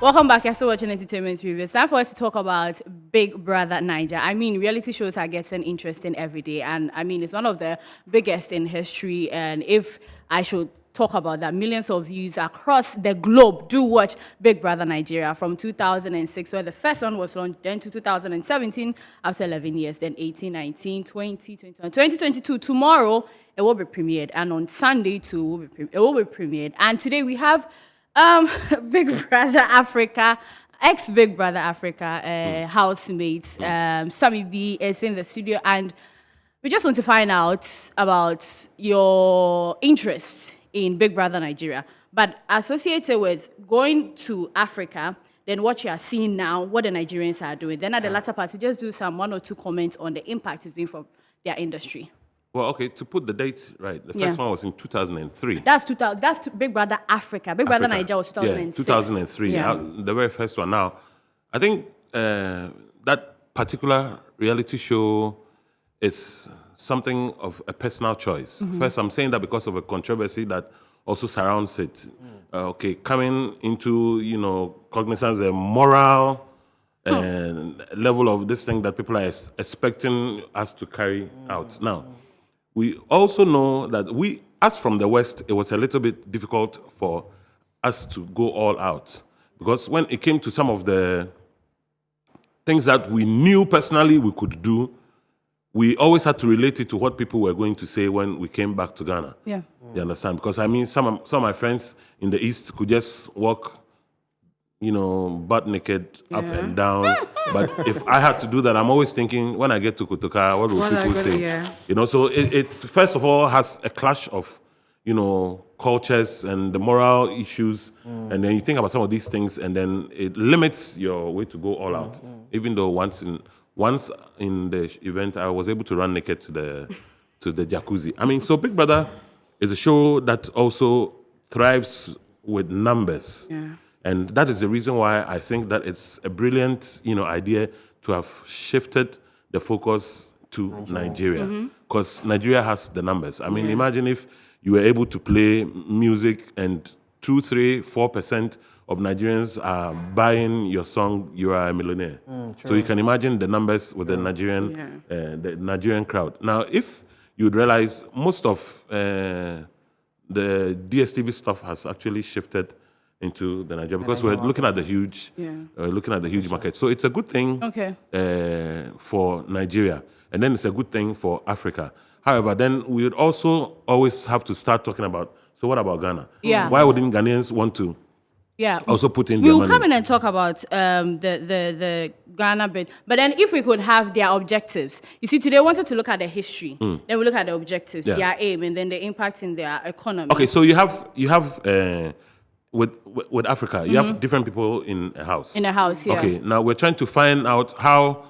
Welcome back. You're still watching Entertainment Review. It's time for us to talk about Big Brother Naija. I mean, reality shows are getting interesting every day. And I mean, it's one of the biggest in history. And if I should talk about that, millions of views across the globe do watch Big Brother Nigeria from 2006, where the first one was launched, then to 2017, after 11 years, then 18, 19, 20, 21, 2022. Tomorrow, it will be premiered. And on Sunday, too, it will be premiered. And today we have Big Brother Africa, ex-Big Brother Africa housemates, Sammie B is in the studio, and we just want to find out about your interest in Big Brother Nigeria, but associated with going to Africa, then what you are seeing now, what the Nigerians are doing. Then at the latter part, we just do some 1 or 2 comments on the impact it's been for their industry. Well, okay, to put the dates right, the first one was in 2003. That's Big Brother Africa. Big Brother Nigeria was 2006. Yeah, 2003. Yeah. The very first one. Now, I think that particular reality show is something of a personal choice. First, I'm saying that because of a controversy that also surrounds it. Coming into, cognizance, a moral level of this thing that people are expecting us to carry out. Now, we also know that as from the West, it was a little bit difficult for us to go all out. Because when it came to some of the things that we knew personally we could do, we always had to relate it to what people were going to say when we came back to Ghana. Yeah. You understand? Because, I mean, some of my friends in the East could just walk, butt naked up and down. But if I had to do that, I'm always thinking, when I get to Kotoka, what will people say? Yeah. So it's first of all has a clash of, cultures and the moral issues. And then you think about some of these things, and then it limits your way to go all out. Even though once in the event, I was able to run naked to the jacuzzi. I mean, so Big Brother is a show that also thrives with numbers. Yeah. And that is the reason why I think that it's a brilliant, idea to have shifted the focus to Nigeria. Because Nigeria has the numbers. I mean, imagine if you were able to play music and 2, 3, 4% of Nigerians are buying your song, You Are a Millionaire. So you can imagine the numbers with the Nigerian crowd. Now, if you'd realize most of the DSTV stuff has actually shifted into the Nigeria, because we're looking at the huge, market. So it's a good thing for Nigeria, and then it's a good thing for Africa. However, then we would also always have to start talking about, so what about Ghana? Yeah. Why wouldn't Ghanaians want to also put in their money? We'll come in and talk about the Ghana bit. But then if we could have their objectives. You see, today we wanted to look at the history. Then we look at the objectives, their aim, and then the impact in their economy. Okay, so you have with Africa, you have different people in a house. In a house, yeah. Okay, now we're trying to find out how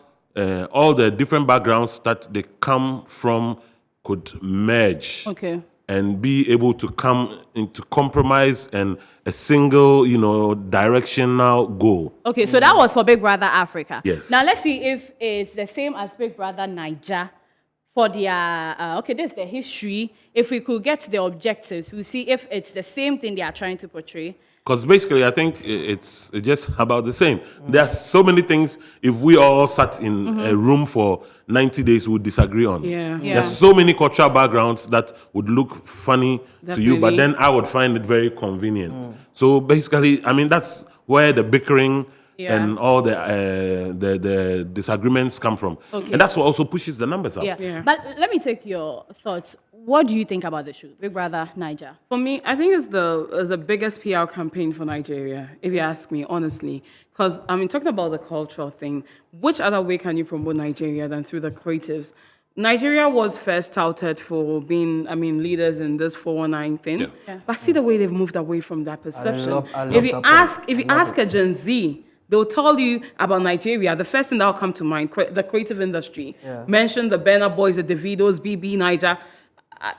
all the different backgrounds that they come from could merge. Okay. And be able to come into compromise and a single, directional goal. Okay, so that was for Big Brother Africa. Yes. Now let's see if it's the same as Big Brother Naija for their, this is the history. If we could get the objectives, we'll see if it's the same thing they are trying to portray. Because basically, I think it's just about the same. There's so many things, if we all sat in a room for 90 days, we would disagree on. Yeah. There's so many cultural backgrounds that would look funny to you, but then I would find it very convenient. So basically, I mean, that's where the bickering and all the disagreements come from. Okay. And that's what also pushes the numbers up. Yeah. But let me take your thoughts. What do you think about the show, Big Brother Naija? For me, I think it's the biggest PR campaign for Nigeria, if you ask me, honestly. Because, talking about the cultural thing, which other way can you promote Nigeria than through the creatives? Nigeria was first touted for being, leaders in this 419 thing. Yeah. But see the way they've moved away from that perception. If you ask a Gen Z, they'll tell you about Nigeria. The first thing that will come to mind, the creative industry. Mention the Burna Boys, the Davidos, BB Naija.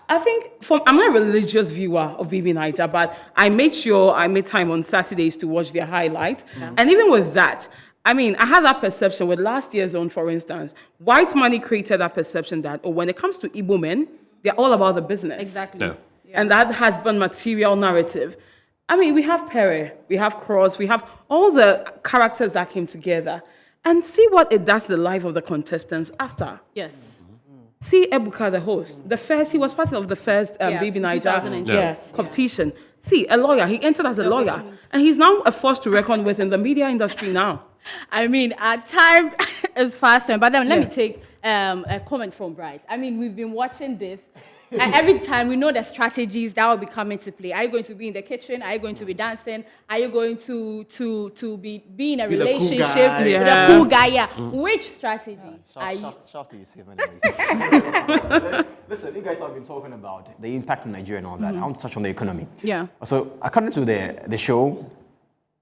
I think I'm not a religious viewer of BB Naija, but I made sure I made time on Saturdays to watch their highlights. And even with that, I had that perception with last year's own, for instance. White money created that perception that, when it comes to Igbo men, they're all about the business. Exactly. And that has been material narrative. I mean, we have Perry, we have Cross, we have all the characters that came together. And see what it does to the life of the contestants after. Yes. See Ebuka, the host. He was part of the first Baby Naija 2010. Yes. competition. See, a lawyer. He entered as a lawyer. And he's now a force to reckon with in the media industry now. I mean, our time is fast spent, but then let me take a comment from Bright. I mean, we've been watching this, and every time we know the strategies that will be coming to play. Are you going to be in the kitchen? Are you going to be dancing? Are you going to be in a relationship with a cool guy? Yeah. Which strategy are you? Shaft to you, anyways. Listen, you guys have been talking about the impact on Nigeria and all that. I want to touch on the economy. Yeah. So according to the show,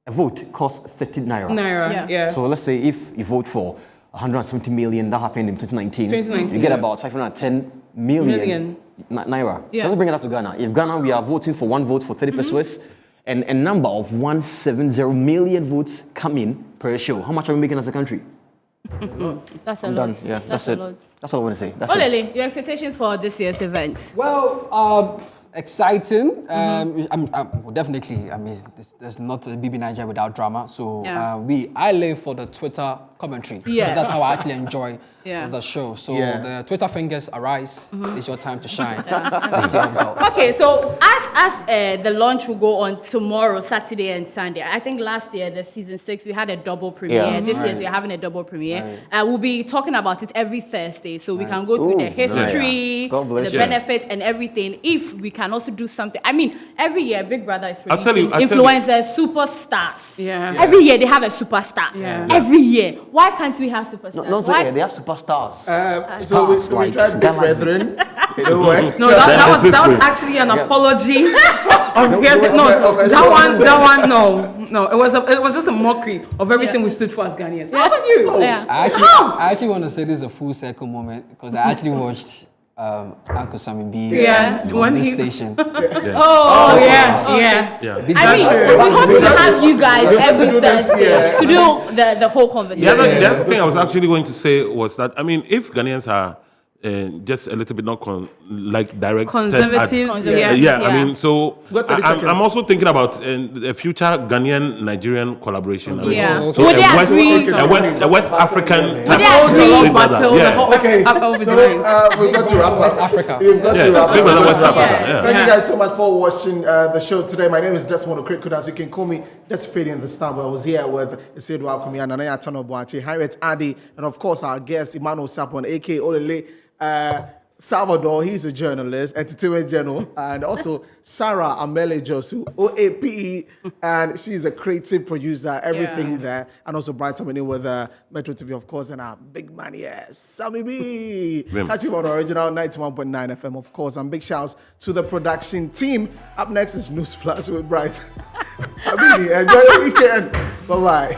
a vote costs 30 naira. Yeah. So let's say if you vote for 170 million, that happened in 2019. You get about 510 million naira. Yeah. So let's bring it up to Ghana. If Ghana, we are voting for one vote for 30 pesos, and a number of 170 million votes come in per show. How much are we making as a country? That's a I'm lot. done. Yeah, that's it. a lot. That's all I want to say. That's it. Olele, your expectations for this year's event? Well, exciting. Definitely. I mean, there's not a BB Naija without drama. So I live for the Twitter commentary. Yes. That's how I actually enjoy Yeah. the show. So the Twitter fingers arise. It's your time to shine. That's all about. Okay, so as the launch will go on tomorrow, Saturday and Sunday. I think last year, the season 6, we had a double premiere. Yeah. This year, we're having a double premiere. We'll be talking about it every Thursday, so we can go through the history, God bless the you. benefits, and everything. If we can also do something, I mean, every year Big Brother is I'll tell you- producing influencers, superstars. Yeah. Every year they have a superstar. Yeah. Every year. Why can't we have superstars? No, Why- they have superstars. So we Like tried Big Ghana. Brethren. They don't work. No, that was this way. actually an apology. Of No, it was just a mockery of everything we stood for as Ghanaians. How about you? Yeah. I actually want to say this is a full circle moment because I actually watched Uncle Sammie be on when this he- station. Oh, yeah. Yeah. I mean, we hope to have you guys We have to every do this, Thursday to do the whole conversation. The other thing I was actually going to say was that, I mean, if Ghanaians are just a little bit not direct Conservatives, yeah. I mean, so Got 30 seconds. I'm also thinking about a future Ghanaian-Nigerian collaboration. I mean, Yeah. So Would they agree? a West African Would type they of agree? Big Brother. Battle, Yeah. the whole- Okay, That would be so nice. we've got to wrap West up. Africa. We've got to wrap Big Brother up. West Africa. Yeah. Yeah. Thank you guys so much for watching the show today. My name is Desmond Okrikudas. You can call me Desfadian the Star. I was here with Isidro Akumi and Nanaya Tanobuachi, Harriet Addy, and of course our guest Emmanuel Sapon, aka Olele Salvador. He's a journalist, entertainment journal, and also Sarah Amele Josu, OAPE, and she's a creative producer, everything there, and also Bright Saminiwaa with Metro TV, of course, and our big man, yes, Sammie B. Catch you on Original 91.9 FM, of course, and big shouts to the production team. Up next is News Flash with Bright. Habibi, enjoy your weekend. Bye-bye.